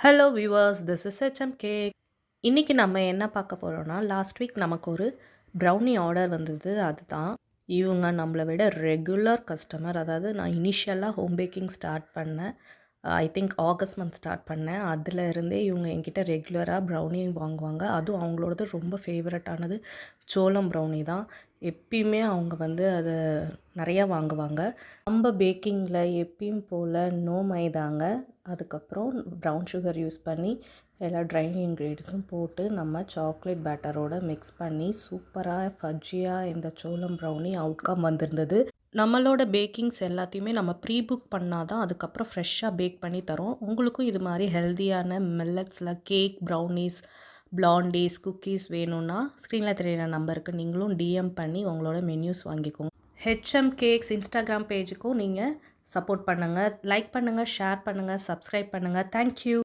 Hello viewers, this is HMK. இன்னைக்கு நம்ம என்ன பார்க்க போகிறோம்னா, லாஸ்ட் வீக் நமக்கு ஒரு ப்ரௌனி ஆர்டர் வந்தது. அதுதான் இவங்க நம்மளை விட ரெகுலர் கஸ்டமர். அதாவது நான் இனிஷியலாக ஹோம் பேக்கிங் ஸ்டார்ட் பண்ணேன். I think August month start பண்ணேன். அதில் இருந்தே இவங்க என்கிட்ட ரெகுலராக ப்ரௌனி வாங்குவாங்க. அதுவும் அவங்களோடது ரொம்ப ஃபேவரட்டானது சோளம் ப்ரௌனி தான். எப்பயுமே அவங்க வந்து அதை நிறையா வாங்குவாங்க. நம்ம பேக்கிங்கில் எப்பயும் போல் நோ மைதாங்க, அதுக்கப்புறம் ப்ரௌன் சுகர் யூஸ் பண்ணி எல்லா ட்ரை இன்க்ரீடியன்ஸும் போட்டு நம்ம சாக்லேட் பேட்டரோட மிக்ஸ் பண்ணி சூப்பராக ஃபஜ்ஜியாக இந்த சோளம் ப்ரௌனி அவுட்கம் வந்திருந்தது. நம்மளோட பேக்கிங்ஸ் எல்லாத்தையுமே நம்ம ப்ரீ புக் பண்ணால் தான் அதுக்கப்புறம் ஃப்ரெஷ்ஷாக பேக் பண்ணி தரோம். உங்களுக்கும் இது மாதிரி ஹெல்த்தியான மில்லட்ஸில் கேக், ப்ரௌனிஸ், பிளாண்டீஸ், குக்கீஸ் வேணும்னா ஸ்க்ரீனில் தெரியிற நம்பருக்கு நீங்களும் டிஎம் பண்ணி உங்களோட மெனியூஸ் வாங்கிக்கோங்க. HM கேக்ஸ் இன்ஸ்டாகிராம் பேஜுக்கும் நீங்கள் சப்போர்ட் பண்ணுங்கள். லைக் பண்ணுங்கள், ஷேர் பண்ணுங்கள், சப்ஸ்கிரைப் பண்ணுங்கள். தேங்க்யூ.